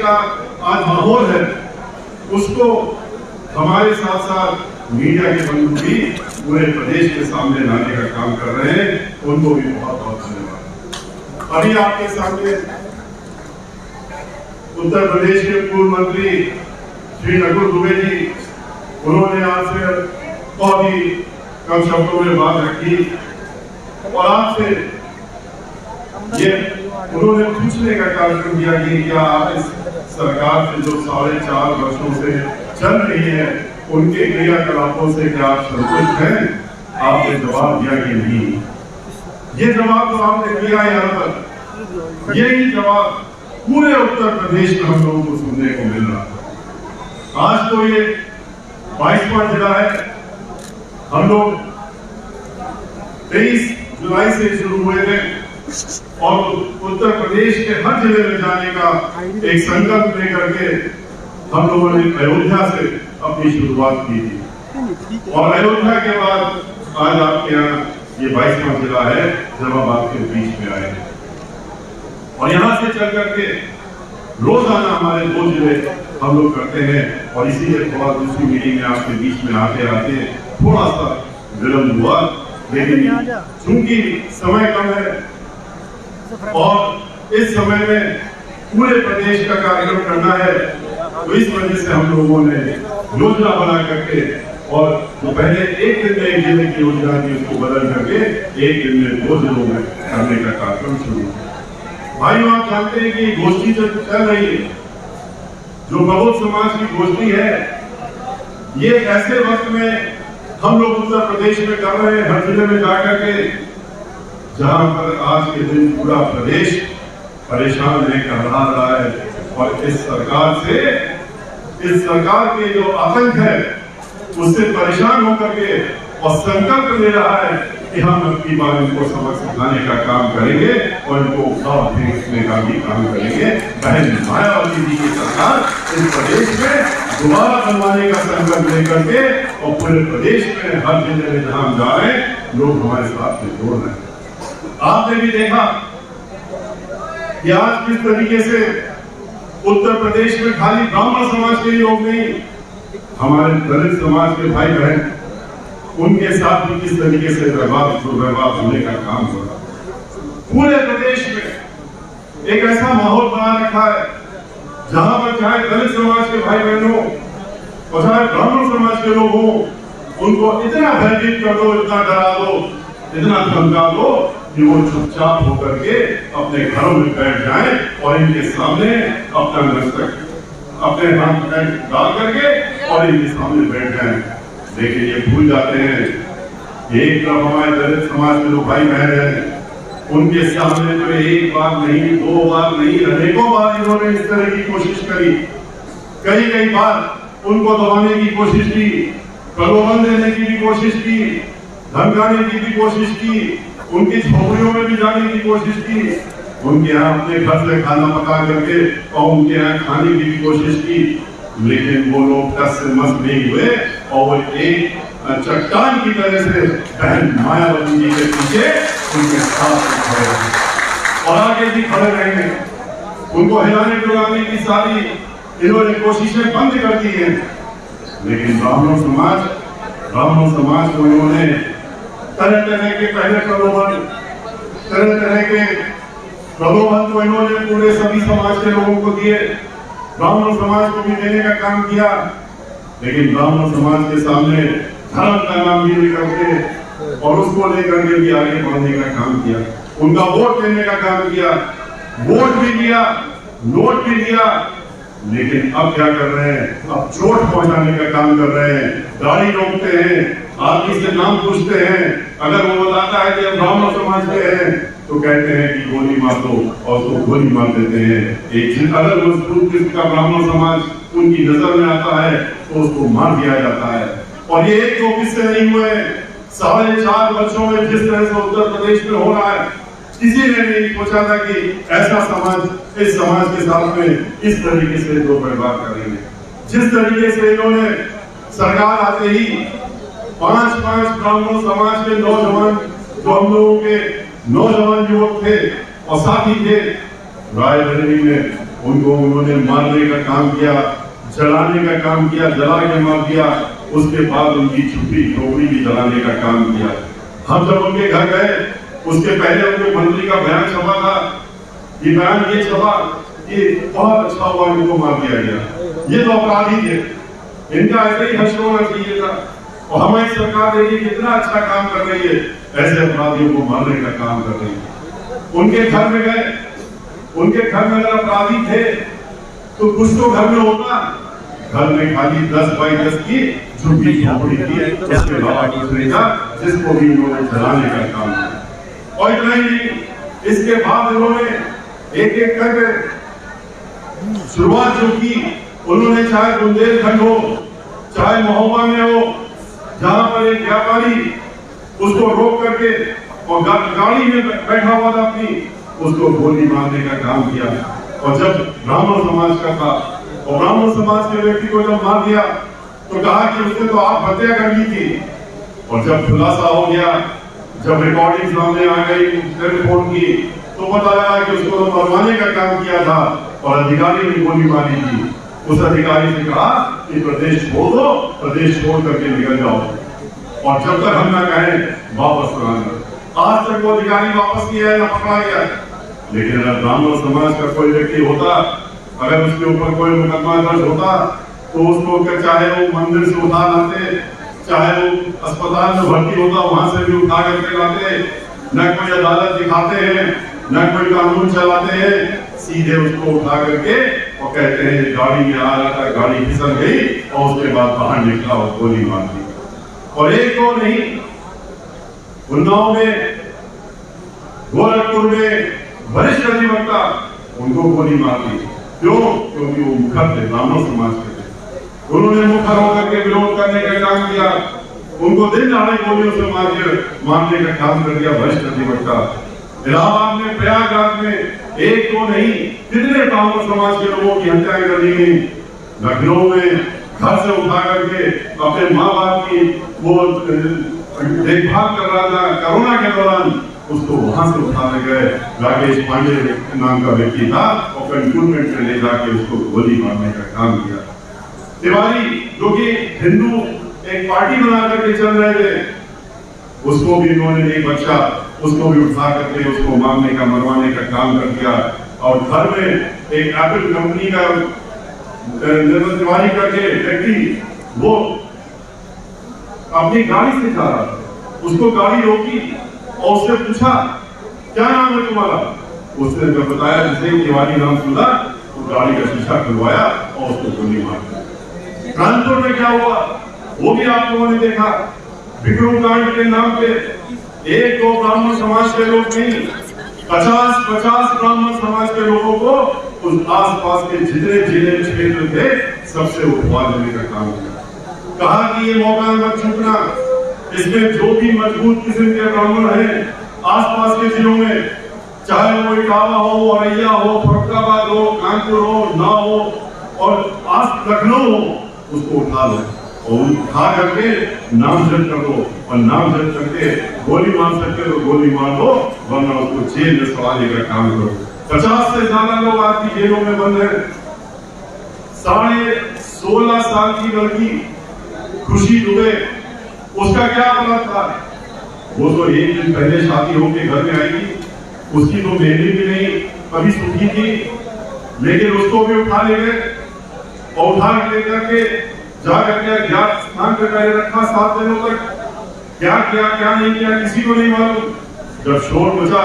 का आज माहौल है, उसको हमारे साथ साथ मीडिया के बंधु भी पूरे प्रदेश के सामने लाने का काम कर रहे हैं। उनको भी बहुत बहुत धन्यवाद। अभी आपके सामने उत्तर प्रदेश के पूर्व मंत्री श्री नकुल दुबे जी, उन्होंने आज से बहुत ही कम शब्दों में बात रखी और आपसे ये उन्होंने पूछने का कार्यक्रम किया कि क्या आप इस सरकार से जो 4.5 वर्षों से चल रही है उनके क्रियाकलापों से क्या आप संतुष्ट हैं? आपने जवाब दिया कि नहीं। ये जवाब तो आपने दिया यहाँ पर, यही जवाब पूरे उत्तर प्रदेश में हम लोगों को सुनने को मिल रहा है। आज तो ये 22वां जिला है। हम लोग 23 जुलाई से शुरू हुए थे और उत्तर प्रदेश के हर जिले में जाने का एक संकल्प लेकर के हम लोगों ने अयोध्या से अपनी शुरुआत की थी और अयोध्या के बाद आज आपके यहाँ ये 22वां जिला है जब हम आपके बीच में आए हैं। और यहाँ से चल करके रोजाना हमारे 2 जिले हम लोग करते हैं और इसीलिए थोड़ा दूसरी मीटिंग में आपके बीच में आते आते थोड़ा सा विलंब हुआ, लेकिन चूंकि समय कम है और इस समय में पूरे प्रदेश का कार्यक्रम करना है, तो इस वजह से हम लोगों ने योजना बना करके और जो पहले एक दिन में एक जिले की योजना थी उसको बदल करके एक दिन में 2 जिलों में करने का कार्यक्रम शुरू किया। भाइयों, आप जानते हैं कि गोष्ठी जो चल रही है, जो बहुत समाज की गोष्ठी है, ये ऐसे वक्त में हम लोग उत्तर प्रदेश में कर रहे हैं, हर जिले में जाकर के, जहां पर आज के दिन पूरा प्रदेश परेशान है, घबरा रहा है और इस सरकार के जो आतंक है उससे परेशान होकर के और संकल्प ले रहा है कि हम अपनी बार इनको सबक सिखाने का काम करेंगे और इनको उठाव फेंकने का भी काम करेंगे। बहन मायावती जी की सरकार इस प्रदेश में दोबारा बनवाने का संकल्प लेकर के और पूरे प्रदेश में हर जिले में जहां हम जा रहे हैं लोग हमारे साथ में जोड़ रहे हैं। आपने भी देखा कि आज किस तरीके से उत्तर प्रदेश में खाली ब्राह्मण समाज के लोग नहीं, हमारे दलित समाज के भाई बहन, उनके साथ भी किस तरीके से व्यवहार होने का काम हो रहा है। पूरे प्रदेश में एक ऐसा माहौल बना रखा है जहां पर चाहे दलित समाज के भाई बहन हो और चाहे ब्राह्मण समाज के लोग हो, उनको इतना भयभीत कर दो, इतना डरा दो, इतना धमका दो कि वो चुपचाप होकर के अपने घरों में बैठ जाएं और इनके सामने अपना मस्तक अपने हाथ में डाल करके और इनके सामने बैठ जाएं। लेकिन ये भूल जाते हैं कि एक तरफ हमारे दलित समाज के लोग भाई बहन हैं, उनके सामने तो एक बार नहीं, 2 बार नहीं, अनेकों बार इन्होंने इस तरह की कोशिश करी। कई बार उनको दबाने की कोशिश की, प्रलोभन देने की भी कोशिश की, धमकाने की भी कोशिश की, उनकी झोपड़ियों में भी जाने की कोशिश की, उनके यहाँ अपने घर से खाना पका करके और उनके यहाँ खाने की भी कोशिश की। लेकिन वो लोग टस से मस नहीं हुए और वो एक चट्टान की तरह से बहन मायावती जी के पीछे उनके साथ खड़े रहे और आगे भी खड़े रहेंगे। उनको हिलाने डुलाने की सारी इन्होंने कोशिशें बंद कर दी हैं। लेकिन ब्राह्मण समाज को इन्होंने तरह तरह के पहले प्रलोभन को इन्होंने पूरे सभी समाज के लोगों को दिए, ब्राह्मण समाज को भी देने का काम किया। लेकिन ब्राह्मण समाज के सामने धर्म का नाम भी लेकर के और उसको लेकर के भी आगे बढ़ने का काम किया, उनका वोट लेने का काम किया, वोट भी दिया, नोट भी दिया। लेकिन अब क्या कर रहे हैं? अब चोट पहुंचाने का काम कर रहे हैं, गाड़ी रोकते हैं, आदमी से नाम पूछते हैं, अगर वो बताता है कि हम ब्राह्मण समाज के हैं तो कहते हैं कि गोली मार दो और उसको गोली मार देते हैं। एक अगर मजबूत किसका ब्राह्मण समाज उनकी नजर में आता है तो उसको मार दिया जाता है। और ये 1-2 किस्से नहीं हुए, 4.5 वर्षों में जिस तरह से उत्तर प्रदेश में हो रहा है, किसी ने नहीं सोचा था कि ऐसा समाज इस समाज के साथ में इस तरीके से लोग व्यवहार करेंगे। जिस तरीके से इन्होंने सरकार आते ही 5 ब्राह्मण समाज के नौजवान, जो हम लोगों के नौजवान युवक थे और साथी थे, रायबरेली में उनको उन्होंने मारने का काम किया, जलाने का काम किया, जला के मार दिया। उसके बाद उनकी झुग्गी झोपड़ी भी जलाने का काम किया। हम जब उनके घर गए, उसके पहले उनके मंत्री का बयान छपा था। ये बयान ये छपा कि बहुत अच्छा हुआ इनको मार दिया गया, ये तो अपराधी थे, इनका ऐसे ही हश्र होना चाहिए था। और हमारी सरकार देखिए कितना अच्छा काम कर रही है, ऐसे अपराधियों को मारने का काम कर रही है। उनके घर में गए, उनके घर में अगर अपराधी थे तो कुछ तो घर में होता। घर में खाली 10 बाई 10 की झुग्गी झोपड़ी थी, उसके अलावा दूसरे का जिसको भी इन्होंने जलाने का काम किया। और इतना ही नहीं, इसके बाद इन्होंने एक एक करके शुरुआत जो की, उन्होंने चाहे बुंदेलखंड हो, चाहे महोबा में हो, जहां पर एक व्यापारी उसको रोक करके और गाड़ी में बैठा हुआ था अपनी, उसको गोली मारने का काम किया। और जब ब्राह्मण समाज का था और ब्राह्मण समाज के व्यक्ति को जब मार दिया तो कहा कि उसने तो आप हत्या कर ली थी। और जब खुलासा हो गया, जब रिकॉर्डिंग सामने आ गई टेलीफोन की, तो पता लगा कि उसको तो मरवाने का काम किया था और अधिकारी ने गोली मारी थी। उस अधिकारी ने कहा कि प्रदेश छोड़ दो, प्रदेश छोड़ करके निकल जाओ, और जब तक हम ना कहें वापस न आना। आज तक वो अधिकारी वापस नहीं आया, ना पकड़ा गया। लेकिन अगर ब्राह्मण समाज का कोई व्यक्ति होता, अगर उसके ऊपर कोई मुकदमा दर्ज होता, तो उसको चाहे वो मंदिर से उठा लाते, चाहे वो अस्पताल में भर्ती होता, वहां से भी उठा करके लाते। न कोई अदालत दिखाते हैं, न कोई कानून चलाते हैं, सीधे उसको उठा करके और कहते हैं गाड़ी में आ रहा था, गाड़ी फिसल गई और उसके बाद बाहर निकला और गोली मार दी। और एक को नहीं, उन्नाव में, गोरखपुर में वरिष्ठ अधिवक्ता, उनको गोली मार दी। क्यों? क्योंकि वो मुखर थे, ब्राह्मण समाज के थे। उन्होंने मुखर होकर के विरोध करने का काम किया, उनको दिन दहाड़े गोलियों से मारने का काम कर दिया वरिष्ठ अधिवक्ता। इलाहाबाद में, प्रयागराज में एक तो नहीं, कितने ब्राह्मण समाज के लोगों की हत्याएं कर दी गई। लखनऊ में घर से उठा करके अपने माँ बाप की वो देखभाल कर रहा था कोरोना के दौरान, उसको वहां से उठाने गए। राकेश पांडे नाम का व्यक्ति था और कंटोनमेंट में ले जाके उसको गोली मारने का काम किया। तिवारी जो कि हिंदू एक पार्टी बना करके चल रहे थे, उसको भी इन्होंने नहीं बचा, उसको भी उठा करके उसको मारने का, मरवाने का काम कर दिया। और घर में एक एप्पल कंपनी का निर्मल तिवारी करके व्यक्ति, वो अपनी गाड़ी से जा रहा था, उसको गाड़ी रोकी और उससे पूछा क्या नाम है तुम्हारा। उसने जब बताया जिसे तिवारी नाम सुना, तो गाड़ी का शीशा खुलवाया और उसको गोली मार दी। कानपुर में क्या हुआ वो भी आप लोगों ने देखा। विक्रम कांड के नाम पे एक दो ब्राह्मण समाज के लोग नहीं, 50 ब्राह्मण समाज के लोगों को उस आसपास के जितने जिले क्षेत्र थे सबसे उठवा देने का काम किया। कहा कि ये मौका मत छूटना, इसमें जो भी मजबूत किस्म के ब्राह्मण हैं आसपास के जिलों में, चाहे वो इटावा हो, औरैया हो, फरुखाबाद हो, कानपुर हो, ना हो और आज लखनऊ हो, उसको उठा लो और उठा करके नामजद कर दो। और नामजद करके गोली मार सकते तो गोली मार दो, वरना उसको जेल में सवाने का काम करो। 50 से ज्यादा लोग आज की जेलों में बंद हैं। 16.5 साल की लड़की खुशी दुबे, उसका क्या अपराध था? वो तो एक दिन पहले शादी होके घर में आई थी, उसकी तो मेहंदी भी नहीं, कभी सूखी थी, लेकिन उसको भी उठा ले गए और उठा लेकर के जाकर के अज्ञात स्थान पर पहले रखा 7 दिनों तक। क्या किया क्या नहीं किया किसी को नहीं मालूम। जब शोर मचा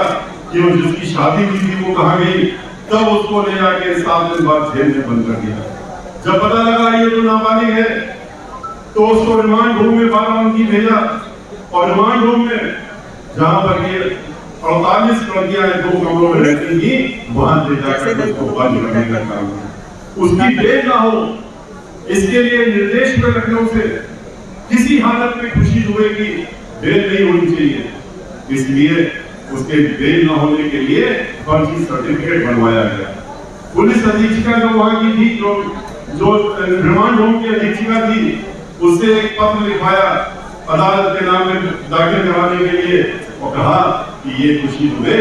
कि वो जिसकी शादी हुई थी वो कहाँ गई, तब उसको ले जाके 7 दिन बाद जेल में बंद कर दिया। जब पता लगा ये तो नाबालिग है, तो उसको रिमांड होम में बाराबंकी भेजा। और रिमांड होम में जहां पर ये 48 लड़कियां 2 कमरों में रहती थी, वहां ले जाकर उसको बंद करने का काम किया। उसकी बेल ना हो इसके लिए निर्देश में लखनऊ से किसी हालत में खुशी दुबे की बेल नहीं होनी चाहिए, इसलिए उसके बेल न होने के लिए फर्जी सर्टिफिकेट बनवाया गया। पुलिस अधीक्षिका जो वहां की थी, जो रिमांड होम की अधीक्षिका थी, उससे एक पत्र लिखवाया अदालत के नाम में दाखिल कराने के लिए और कहा कि ये खुशी दुबे,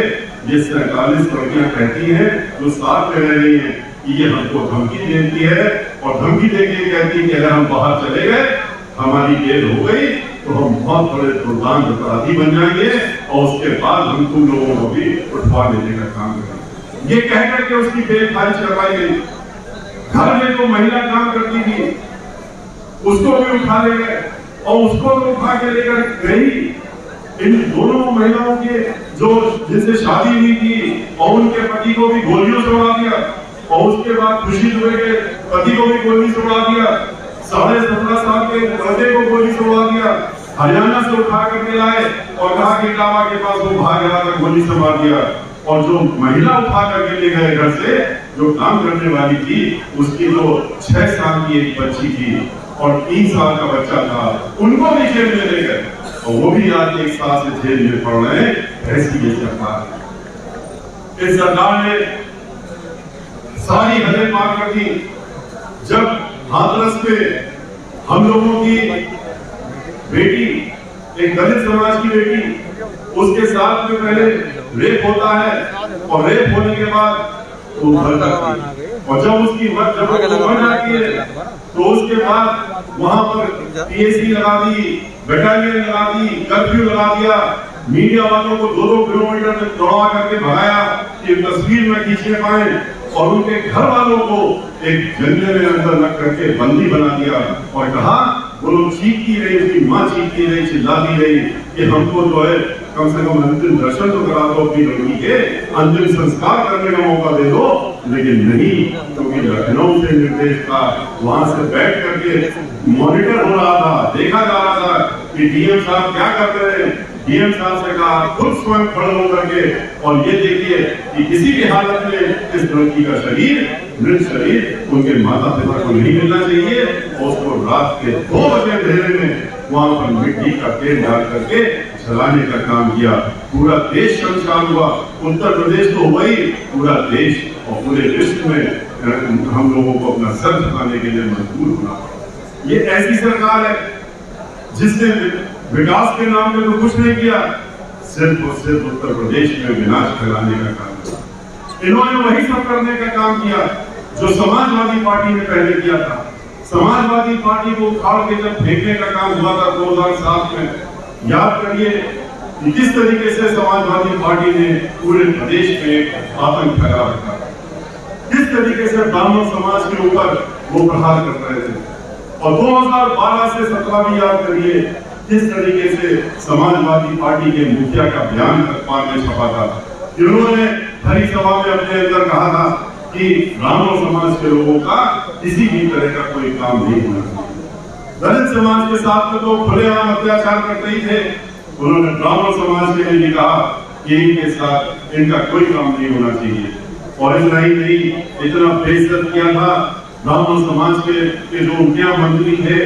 ये 47 लड़कियां कहती हैं जो साथ में रह रही हैं, कि ये हमको धमकी देती है और धमकी देके कहती है कि अगर हम बाहर चले गए, हमारी जेल हो गई तो हम बहुत बड़े दुर्दांत अपराधी बन जाएंगे और उसके बाद हम तुम लोगों को भी उठवा लेने का काम करेंगे। ये कह करके उसकी बेल खारिज करवाई गई। घर में जो महिला काम करती थी उसको भी उठा ले गए और उसको भी उठा के लेकर गई। इन दोनों महिलाओं के जो जिनसे शादी हुई थी और उनके पति को भी गोलियों से उड़ा दिया और उसके बाद खुशी दुबे के पति को भी गोली से उड़ा दिया। 17.5 साल के लड़के को गोली से उड़ा दिया। हरियाणा से उठा करके लाए और कहा कि इटावा के पास वो भाग रहा था, गोली से मार दिया। और जो महिला उठा करके ले गए घर से, जो काम करने वाली थी, उसकी जो 6 साल की एक बच्ची थी और 3 साल का बच्चा था, उनको भी जेल में ले गए और वो भी आज 1 साल से जेल में पड़ रहे हैं। ऐसी ये सरकार, इस सरकार ने सारी हदें पार कर दी। जब हाथरस पे हम लोगों की बेटी, एक दलित समाज की बेटी, उसके साथ में पहले रेप होता है और रेप होने के बाद वो मर जाती है और जब उसकी मर जाती है तो उसके बाद वहां पर पीएसी लगा दी, बटालियन लगा दी, कर्फ्यू लगा दिया, मीडिया वालों को 2-2 किलोमीटर तक दौड़ा करके भगाया कि तस्वीर में खींचने पाए और उनके घर वालों को एक जंगले में अंदर रख करके बंदी बना दिया और कहा, वो लोग चीखती रही, उसकी माँ चीखती रही, चिल्लाती रही कि हमको जो है कम से कम अंतिम दर्शन तो करा दो, अपनी लड़की के अंतिम संस्कार करने का मौका दे दो। लेकिन नहीं, क्योंकि लखनऊ से निर्देश था, वहां से बैठ करके मॉनिटर हो रहा था, देखा जा रहा था कि डीएम साहब क्या कर रहे हैं। डीएम साहब से कहा खुद स्वयं खड़े होकर के और ये देखिए कि किसी भी हालत में इस लड़की का शरीर, मृत शरीर उनके माता पिता को नहीं मिलना चाहिए और उसको रात के 2 बजे अंधेरे में वहां पर मिट्टी का तेल डाल करके जलाने का काम किया। पूरा देश परेशान हुआ। उत्तर प्रदेश तो हुआ ही, पूरा देश और पूरे विश्व में हम लोगों को अपना सर झुकाने के लिए मजबूर होना पड़ा। ये ऐसी सरकार है जिसने विकास के नाम पे तो कुछ नहीं किया, सिर्फ और सिर्फ उत्तर प्रदेश में विनाश फैलाने का काम किया। इन्होंने वही सब करने का काम किया जो समाजवादी पार्टी ने पहले किया था। समाजवादी पार्टी को उखाड़ के जब फेंकने का काम हुआ था 2007 में, याद करिए कि किस तरीके से समाजवादी पार्टी ने पूरे प्रदेश में आतंक फैला रखा, किस तरीके से ब्राह्मण समाज के ऊपर वो प्रहार कर रहे थे। और 2012 से 17 भी याद करिए किस तरीके से समाजवादी पार्टी के मुखिया का बयान अखबार में छपा था। इन्होंने हरी सभा में अपने अंदर कहा था कि ब्राह्मण समाज के लोगों का किसी भी तरह का कोई काम नहीं होना चाहिए। दलित समाज के साथ में तो खुलेआम अत्याचार करते ही थे, उन्होंने ब्राह्मण समाज के लिए भी कहा कि इनके साथ इनका कोई काम नहीं होना चाहिए। और इतना ही नहीं, इतना बेइज्जत किया था ब्राह्मण समाज के जो उनके मंत्री थे,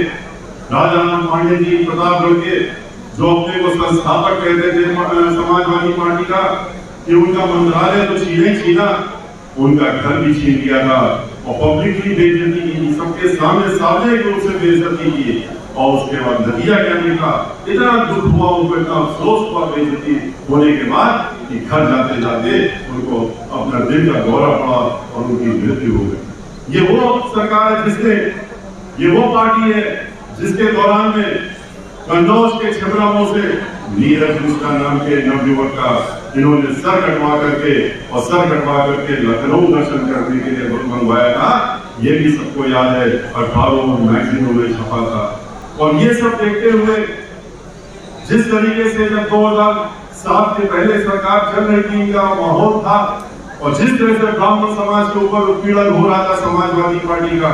राजा राम पांडे जी प्रतापगढ़ के, जो अपने को संस्थापक कहते थे समाजवादी पार्टी का, कि उनका मंत्रालय तो छीना ही छीना, उनका घर भी छीन लिया था और पब्लिकली बेइज्जती की, सबके सामने सार्वजनिक रूप से बेइज्जती की। और उसके बाद नतीजा क्या निकला, इतना दुख हुआ उनको, इतना अफसोस हुआ बेइज्जती होने के बाद कि घर जाते जाते उनको अपना दिल का दौरा पड़ा और उनकी मृत्यु हो गई। ये वो सरकार है जिसने, ये वो पार्टी है जिसके दौरान में कन्नौज के छिबरामऊ से नीरज मिश्रा नाम के नवयुवक का इन्होंने सर कटवा करके और सर कटवा करके लखनऊ दर्शन करने के लिए मंगवाया था। ये भी सबको याद है, अखबारों और मैगजीनों में छपा था। और ये सब देखते हुए जिस तरीके से जब 2007 के पहले सरकार चल रही थी, इनका माहौल था और जिस तरह से ब्राह्मण समाज के ऊपर उत्पीड़न हो रहा था समाजवादी पार्टी का,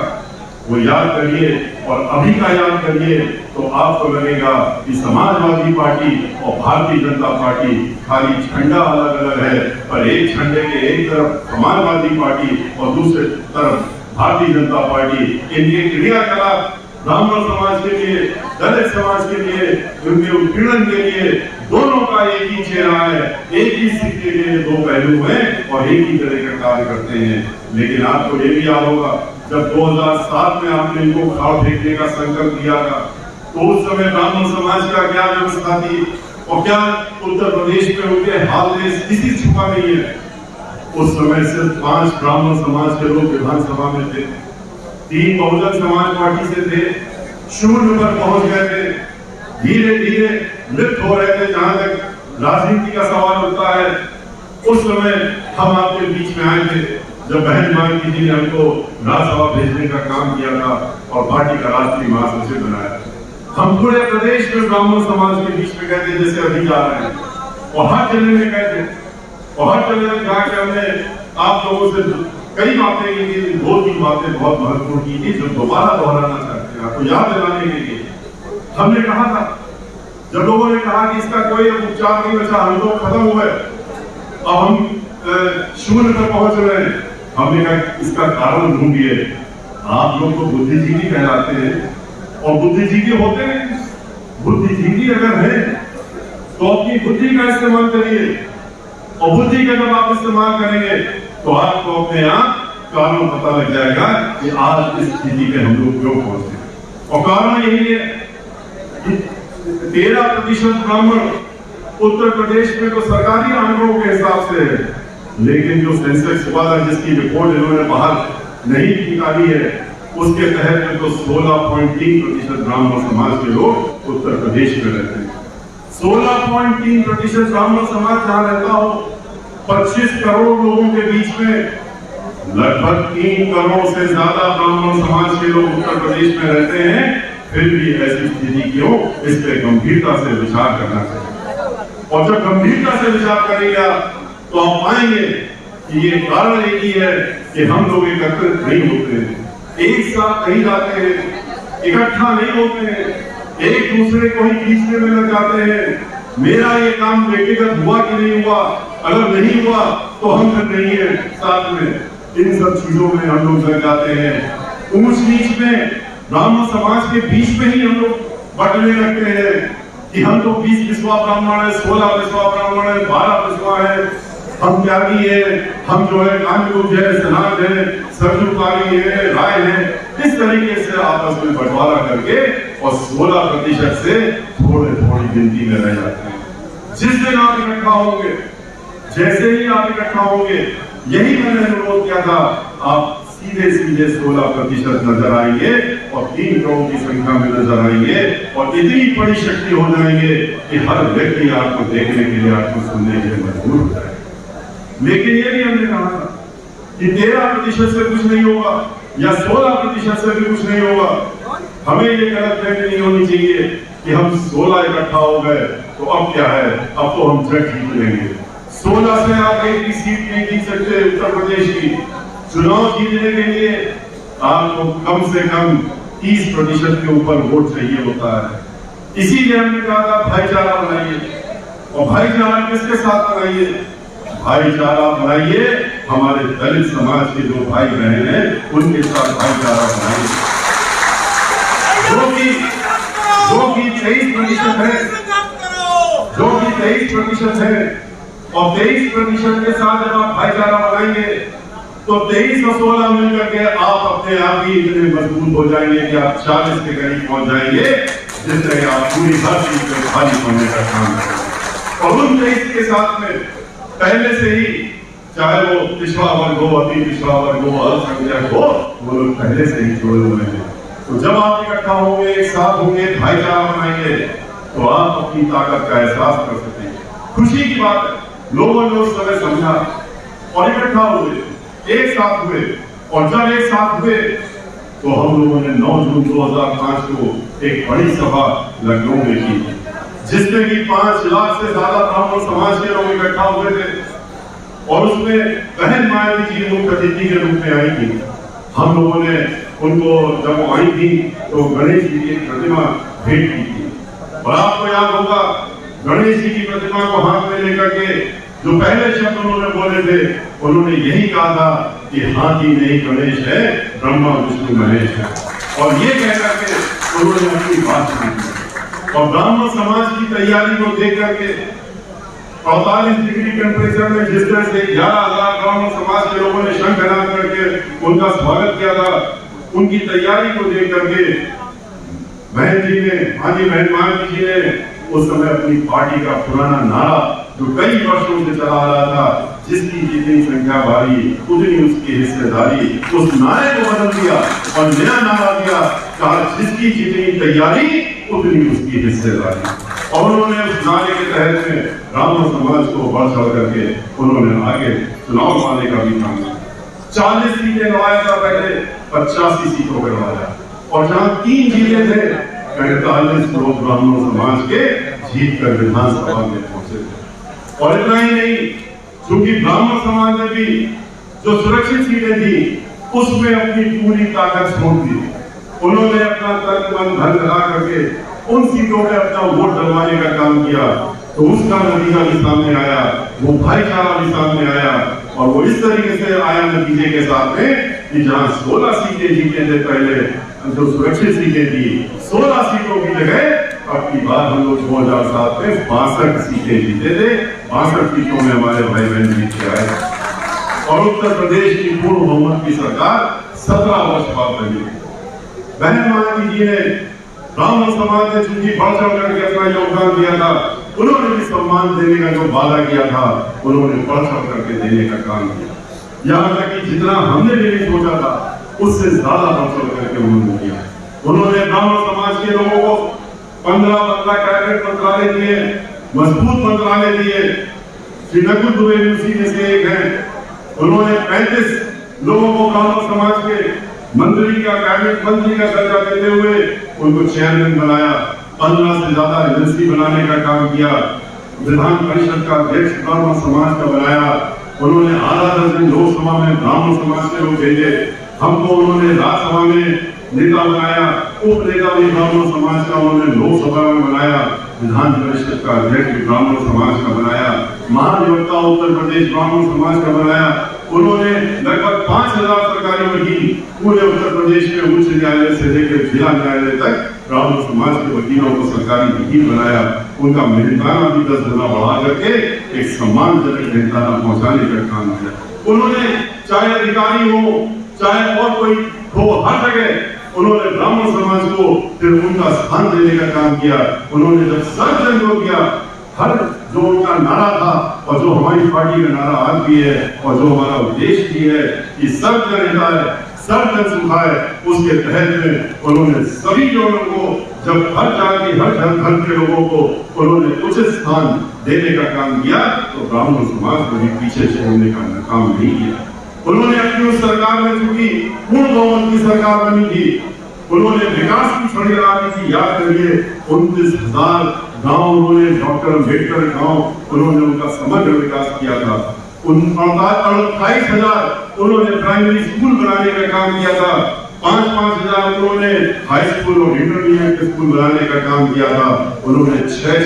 वो याद करिए और अभी का याद करिए तो आपको लगेगा कि समाजवादी पार्टी और भारतीय जनता पार्टी खाली झंडा अलग अलग है, पर एक झंडे के एक तरफ समाजवादी पार्टी और दूसरे तरफ भारतीय जनता पार्टी। इनके क्रियाकलाप ब्राह्मण समाज के लिए, दलित समाज के लिए, उनके उत्पीड़न के लिए दोनों का एक ही चेहरा है, एक ही सिक्के के 2 पहलू हैं और एक ही तरह का कार्य करते हैं। लेकिन आपको ये भी याद होगा जब 2007 में आपने इनको उखाड़ फेंकने का संकल्प लिया था, तो उस समय ब्राह्मण समाज का क्या व्यवस्था थी और क्या उत्तर प्रदेश में उनके हाल में स्थिति छुपा नहीं है। उस समय सिर्फ 5 ब्राह्मण समाज के लोग विधानसभा में थे, 3 बहुजन समाज पार्टी से थे, शून्य पर पहुंच गए थे, धीरे धीरे लिप्त हो रहे थे। जहां तक राजनीति का सवाल होता है, उस समय हम आपके बीच में आए थे जब बहन मानकी जी ने हमको राज्यसभा भेजने का काम किया था और पार्टी का राष्ट्रीय महासचिव बनाया। हम पूरे प्रदेश में ब्राह्मण समाज के बीच में गए थे, जैसे अभी जा रहे हैं, और हर जिले में गए थे, और हर जिले में जाकर हमने आप लोगों से कई बातें की थी। 2-3 बातें बहुत महत्वपूर्ण की थी जो दोबारा दोहराना चाहते हैं, आपको याद दिलाने के लिए। हमने कहा था, जब लोगों ने कहा कि इसका कोई उपचार नहीं बचा, हम लोग खत्म हुए, अब हम शून्य पर पहुंच रहे हैं, हमने कहा इसका कारण ढूंढिए। आप लोग तो बुद्धिजीवी कहलाते हैं, और बुद्धिजीवी होते हैं, बुद्धिजीवी अगर है तो अपनी बुद्धि का इस्तेमाल करिए, और बुद्धि का जब आप इस्तेमाल करेंगे तो आपको अपने आप कारण पता लग जाएगा कि आज इस स्थिति पे हम लोग क्यों पहुंचे। और कारण यही है कि 13% ब्राह्मण उत्तर प्रदेश में तो सरकारी आंकड़ों के हिसाब से है, लेकिन जो सेंसेक्स वाला जिसकी रिपोर्ट इन्होंने बाहर नहीं निकाली है, उसके तहत में तो 16.3% ब्राह्मण समाज के लोग उत्तर प्रदेश में रहते हैं। 16.3% ब्राह्मण समाज जहां रहता हो, 25 करोड़ लोगों के बीच में लगभग 3 करोड़ से ज्यादा ब्राह्मण समाज के लोग उत्तर प्रदेश में रहते हैं, फिर भी ऐसी स्थिति क्यों? इस पे गंभीरता से विचार करना चाहिए। और जब गंभीरता से विचार करेगा तो आप पाएंगे कि ये कारण एक ही है कि हम लोग एकत्रित नहीं होते हैं, एक साथ नहीं जाते हैं, इकट्ठा नहीं होते हैं, एक दूसरे को ही खींचने में लग जाते हैं। मेरा ये काम व्यक्तिगत हुआ कि नहीं हुआ, अगर नहीं हुआ तो हम फिर नहीं है साथ में, इन सब चीजों में हम लोग लग जाते हैं। ऊंच नीच में ब्राह्मण समाज के बीच में ही हम लोग बटने लगते हैं कि हम तो 20 विश्वा ब्राह्मण है, 16 विश्वा ब्राह्मण है, 12 विश्वा है, हम त्यागी है, हम जो है कामरूप है, सनातन है, सरजुकारी है, राय है। इस तरीके से आपस में बंटवारा करके और 16% से थोड़ी गिनती में रह जाते हैं। जिस दिन आप इकट्ठा होंगे, जैसे ही आप इकट्ठा होंगे, यही मैंने अनुरोध किया था, आप सीधे 16% नजर आएंगे और 3 करोड़ की संख्या में नजर आएंगे, और इतनी बड़ी शक्ति हो जाएंगे कि हर व्यक्ति आपको देखने के लिए, आपको सुनने के लिए मजबूर हो जाएगा। लेकिन ये भी हमने कहा था कि 13% से कुछ नहीं होगा या 16% से भी कुछ नहीं होगा। हमें ये गलतफहमी नहीं होनी चाहिए कि हम 16 इकट्ठा हो गए तो अब क्या है, अब तो हम जग जीत लेंगे। 16 से आप एक भी सीट नहीं जीत सकते उत्तर प्रदेश की। चुनाव जीतने के लिए आपको कम से कम 30% के ऊपर वोट चाहिए होता है। इसीलिए हमने कहा था भाईचारा बनाइए, और भाईचारा किसके साथ बनाइए? भाईचारा बनाइए हमारे दलित समाज के जो भाई बहन हैं उनके साथ भाईचारा बनाइए, जो कि 23% है, जो कि 23% है। और 23% के साथ जब आप भाईचारा बनाएंगे तो 23 और 16 मिलकर के आप अपने आप ही इतने मजबूत हो जाएंगे कि आप 40 के करीब पहुंच जाएंगे, जिससे आप पूरी हर चीज में भारी होने का काम करेंगे। और उन 23 के साथ में पहले से ही, चाहे वो पिछड़ा वर्ग हो, अति पिछड़ा वर्ग हो, अल्पसंख्यक हो, वो लोग पहले से ही जोड़े हुए हैं। तो जब आप इकट्ठा होंगे, एक साथ होंगे, भाईचारा बनाएंगे, तो आप अपनी ताकत का एहसास कर सकेंगे। खुशी की बात है, लोगों ने उस समय समझा और इकट्ठा हुए, एक साथ हुए, और जब एक साथ हुए तो हम लोगों ने 9 जून 2005 को एक बड़ी सभा लखनऊ में की, जिसमें कि 5 लाख से ज्यादा ब्राह्मण समाज के लोग इकट्ठा हुए थे, और उसमें बहन मायावती जी मुख्य अतिथि के रूप में आई थी। हम लोगों ने उनको, जब वो आई थी तो गणेश जी की एक प्रतिमा भेंट की थी, और आपको याद होगा गणेश जी की प्रतिमा को हाथ में लेकर के जो पहले शब्द उन्होंने बोले थे, उन्होंने यही कहा था कि हाथी नहीं गणेश है, ब्रह्मा विष्णु महेश है। और ये कहकर के उन्होंने अपनी बात की। और ब्राह्मण समाज की तैयारी को देख करके 45 डिग्री टेम्परेचर में जिस तरह से 11,000 ब्राह्मण समाज के लोगों ने शंखनाद करके उनका स्वागत किया था, उनकी तैयारी को देख करके बहन जी ने, हाजी बहन मायावती जी ने उस समय अपनी पार्टी का पुराना नारा जो कई वर्षों से चला आ रहा था, जिसकी जितनी संख्या भारी उतनी उसकी हिस्सेदारी। उस नारे को बदल दिया और नया नारा दिया, कहा जिसकी जितनी तैयारी उतनी उसकी हिस्सेदारी। और उन्होंने उस नारे के तहत में ब्राह्मण समाज को बढ़ चढ़ करके उन्होंने आगे चुनाव लाने का भी काम किया। 40 सीटें गवाया था, पहले 85 सीटों पर गवाया, और जहां 3 जिले थे 45 लोग ब्राह्मण समाज के जीत कर विधानसभा में पहुंचे थे। और इतना ही नहीं, क्योंकि ब्राह्मण समाज ने भी जो सुरक्षित सीटें थी उसमें अपनी पूरी ताकत झोंक दी। उन्होंने अपना तन मन धन लगा करके उन सीटों में अपना वोट डलवाने का काम किया, तो उसका नतीजा भी सामने आया, वो भाईचारा भी सामने आया। और वो इस तरीके से आया नतीजे के साथ में कि जहां 16 सीटें जीते थे पहले, जो सुरक्षित सीटें थी, 16 सीटों की जगह अब की बार हम लोग 2007 में 62 सीटें जीते थे। 62 सीटों में हमारे भाई बहन जीत के आए। और उत्तर प्रदेश की पूर्ण बहुमत की सरकार 17 वर्ष बाद बनी। बहन मायावती जी ने, ब्राह्मण समाज ने चूंकि बढ़ चढ़ करके अपना योगदान दिया था, उन्होंने भी सम्मान देने का जो वादा किया था उन्होंने बढ़ चढ़ करके देने का काम किया। यहाँ तक कि जितना हमने भी नहीं सोचा था उससे ज्यादा बढ़ चढ़ करके उन्होंने किया। उन्होंने ब्राह्मण समाज के लोगों को 15 कैबिनेट मंत्रालय दिए, मजबूत मंत्रालय दिए। श्री नकुल दुबे उसी में से एक है। उन्होंने 35 लोगों को ब्राह्मण समाज के मंत्री का, कैबिनेट मंत्री का दर्जा देते हुए उनको चेयरमैन बनाया। 15 से ज्यादा एजेंसी बनाने का काम किया। विधान परिषद का अध्यक्ष ब्राह्मण समाज का बनाया। उन्होंने आधा दर्जन लोकसभा में ब्राह्मण समाज के लोग भेजे। हमको उन्होंने राज्यसभा में नेता बनाया, उप नेता भी ब्राह्मण समाज का उन्होंने लोकसभा में बनाया। विधान परिषद का अध्यक्ष ब्राह्मण समाज का बनाया। महाधिवक्ता उत्तर प्रदेश ब्राह्मण समाज का बनाया। उन्होंने लगभग 5000 सरकारी वकील पूरे उत्तर प्रदेश में उच्च न्यायालय से लेकर जिला न्यायालय तक ब्राह्मण समाज के वकीलों को सरकारी वकील बनाया। उनका मेहनताना भी 10 गुना बढ़ा करके एक सम्मानजनक मेहनताना पहुंचाने का काम किया। उन्होंने चाहे अधिकारी हो चाहे और कोई हो, हर जगह उन्होंने ब्राह्मण समाज को फिर उनका स्थान देने का काम किया। उन्होंने जब सर्वजन को किया, हर जो उनका नारा था और जो हमारी पार्टी का नारा आज भी है और जो हमारा उद्देश्य भी है कि सर्वजन हित है, सर्वजन सुख है, उसके तहत में उन्होंने सभी लोगों को, जब हर जाति हर धर्म के लोगों को उन्होंने उचित स्थान देने का काम किया, तो ब्राह्मण समाज को भी पीछे छोड़ने का काम नहीं किया। उन्होंने अपनी उस सरकार में, चूंकि पूर्ण बहुमत की सरकार बनी थी, उन्होंने विकास की छड़ी लगा दी थी। याद करिए, 29,000 गांव उन्होंने, डॉक्टर अम्बेडकर गांव उन्होंने उनका समग्र विकास किया था। 28,000 उन्होंने प्राइमरी स्कूल बनाने का काम किया था। 5,000 उन्होंने हाई स्कूल और इंटरमीडिएट स्कूल बनाने का काम किया था। उन्होंने 6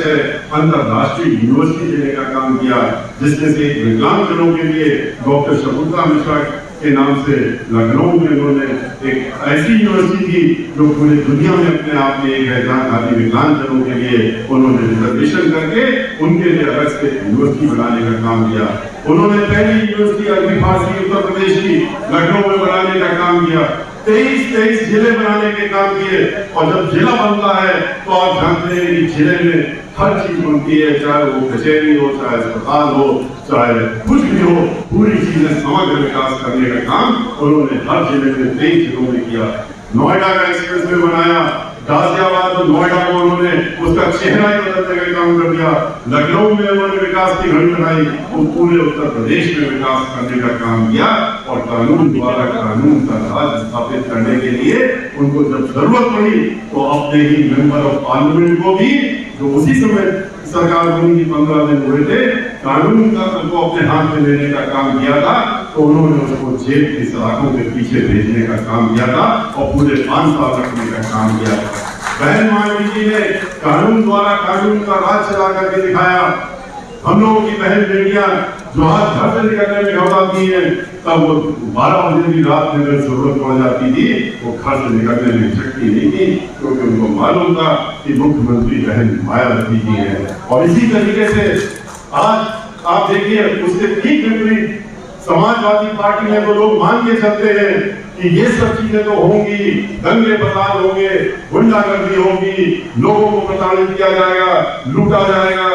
अंतरराष्ट्रीय यूनिवर्सिटी देने का काम किया, जिसमें से एक विकलांगजनों के लिए डॉक्टर शकुंतला मिश्रा के नाम से लखनऊ में उन्होंने एक ऐसी यूनिवर्सिटी थी जो पूरी दुनिया में अपने आप में एक है, जहाँ खाली विकलांगजनों के लिए उन्होंने रिजर्वेशन करके उनके लिए अलग से यूनिवर्सिटी बनाने का काम किया। उन्होंने पहली यूनिवर्सिटी अरबी फारसी उत्तर प्रदेश की लखनऊ में बनाने का काम किया। 23 जिले बनाने के काम किए। और जब जिला बनता है तो आप जानते हैं कि जिले में हर चीज बनती है, चाहे वो कचहरी हो, चाहे अस्पताल हो, चाहे कुछ भी हो, पूरी चीजें समग्र विकास करने का काम उन्होंने हर जिले में 23 जिलों में किया। नोएडा का एक्सप्रेस वे बनाया। गाजियाबाद और नोएडा को उन्होंने उसका चेहरा ही बदलने का काम कर दिया। लखनऊ में उन्होंने विकास की घड़ी बनाई, वो पूरे उत्तर प्रदेश में विकास करने का काम किया। और कानून द्वारा कानून का राज स्थापित करने के लिए उनको जब जरूरत पड़ी तो अपने ही मेंबर ऑफ पार्लियामेंट को भी, जो उसी समय सरकार बनी थी 15 दिन हुए थे, कानून का को अपने हाथ में लेने का काम किया था, तो उन्होंने उसको जेल की सलाखों के पीछे भेजने का काम किया था और पूरे 5 साल रखने का काम किया था। बहन मायावती जी ने कानून द्वारा कानून का राज चला करके दिखाया। हम लोगों की बहन बेटियां जो आज घर से निकलने में घबराती है, तब वो 12 बजे की रात में अगर जरूरत पड़ जाती थी, वो घर से निकलने में हिचकती नहीं थी, क्योंकि उनको मालूम था कि मुख्यमंत्री बहन मायावती जी है। और इसी तरीके से आज आप देखिए, उसके ठीक विपरीत समाजवादी पार्टी में तो लोग मान के चलते हैं कि ये सब चीजें तो होंगी, दंगे फसाद होंगे, गुंडागर्दी होगी, लोगों को प्रताड़ित किया जाएगा, लूटा जाएगा,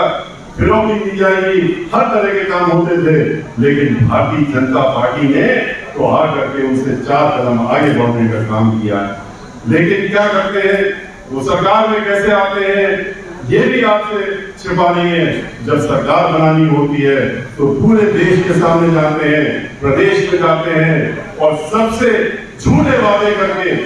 फिरौती दी जाएगी, हर तरह के काम होते थे। लेकिन भारतीय जनता पार्टी ने तो आकर के उनसे 4 कदम आगे बढ़ने का काम किया है। लेकिन क्या करते हैं वो, सरकार में कैसे आते हैं ये भी आपसे छिपा नहीं है। जब सरकार बनानी होती है तो पूरे देश के सामने जाते हैं, प्रदेश में जाते हैं और सबसे झूठे वादे करके,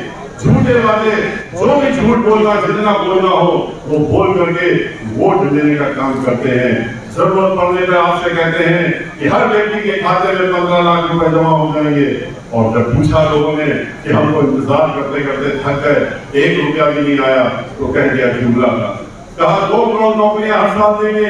झूठे वादे, जो भी झूठ बोलना, जितना बोलना हो वो बोल करके वोट लेने का काम करते हैं। जरूरत पड़ने पर आपसे कहते हैं कि हर व्यक्ति के खाते में 15 लाख रुपए जमा हो जाएंगे। और जब पूछा लोगों ने कि हमको इंतजार करते करते थक गए, 1 रुपया भी नहीं आया, तो कह दिया जुमला था। कहा 2 करोड़ नौकरियां हर साल देंगे,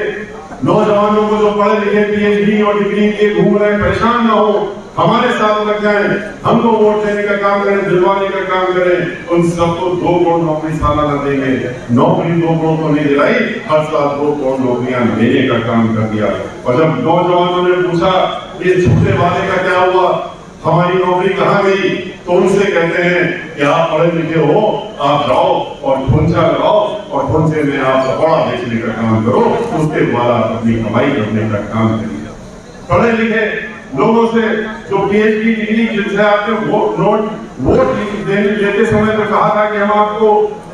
नौजवानों को जो पढ़े लिखे PhD और डिग्री के घूम रहे परेशान ना हो, हमारे साथ लग जाए, हमको वोट देने का काम करें, दिलवाने का काम करें, उन सबको 2 करोड़ नौकरी सालाना देंगे। नौकरी 2 करोड़ तो नहीं दिलाई, हर साल 2 करोड़ नौकरियां देने का काम कर दिया। और जब नौजवानों ने पूछा ये झूठे वादे का क्या हुआ, हमारी नौकरी कहाँ गई, तो उनसे कहते हैं कि आप पढ़े लिखे हो, आप जाओ और ढोंचा लगाओ और ढोंचे में आप पकौड़ा बेचने का काम करो, उसके बाद आप अपनी कमाई करने का काम करिए। पढ़े लिखे लोगों से जो PhD डिग्री जिनसे आपने वोट लेते समय तो कहा था कि हम आपको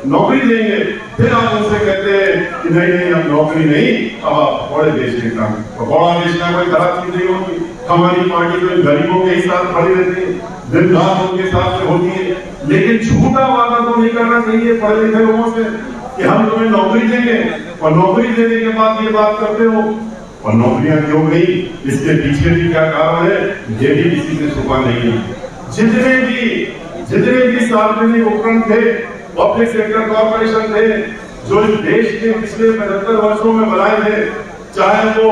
नौकरी देंगे, फिर आप उनसे कहते हैं कि नहीं नहीं अब नौकरी नहीं, अब आप पकौड़े बेचने का, पकौड़ा बेचना कोई खराब चीज नहीं होगी। हमारी पार्टी तो गरीबों के ही साथ खड़ी रहती है, दिन रात उनके साथ में होती है। लेकिन झूठा वादा तो नहीं करना चाहिए पढ़े लिखे लोगों से कि हम तुम्हें नौकरी देंगे और नौकरी देने के बाद ये बात करते हो। और नौकरियां क्यों गई, इसके पीछे भी क्या कारण है, ये भी किसी से छुपा नहीं है। जितने भी सार्वजनिक उपक्रम थे, पब्लिक सेक्टर कॉर्पोरेशन थे, जो इस देश के पिछले 75 वर्षों में बनाए थे, चाहे वो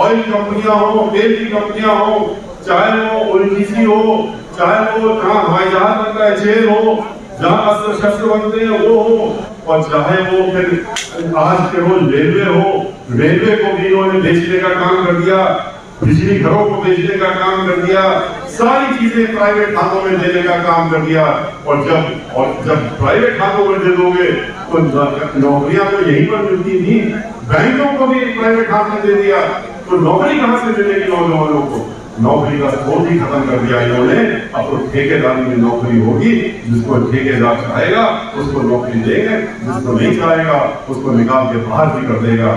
ऑयल कंपनियां हो, तेल की कंपनियां हो, चाहे वो ONGC हो, चाहे वो जहाँ हवाई जहाज बनता है जेल हो, जहाँ अस्त्र शस्त्र बनते हैं वो हो, और चाहे वो फिर आज के रोज रेलवे हो, रेलवे को भी इन्होंने बेचने का काम कर दिया, बिजली घरों को बेचने का काम कर दिया, सारी चीजें प्राइवेट हाथों में देने का काम कर दिया। और जब प्राइवेट हाथों में दे दोगे तो नौकरियां तो यहीं पर मिलती थी, बैंकों को भी प्राइवेट हाथ में दे दिया, तो नौकरी कहां से मिलेगी नौजवानों को? नौकरी का स्रोत ही खत्म कर दिया इन्होंने। अब तो ठेकेदारी में नौकरी होगी, जिसको ठेकेदार चाहेगा उसको नौकरी देंगे, जिसको नहीं चाहेगा उसको निकाल के बाहर भी कर देगा।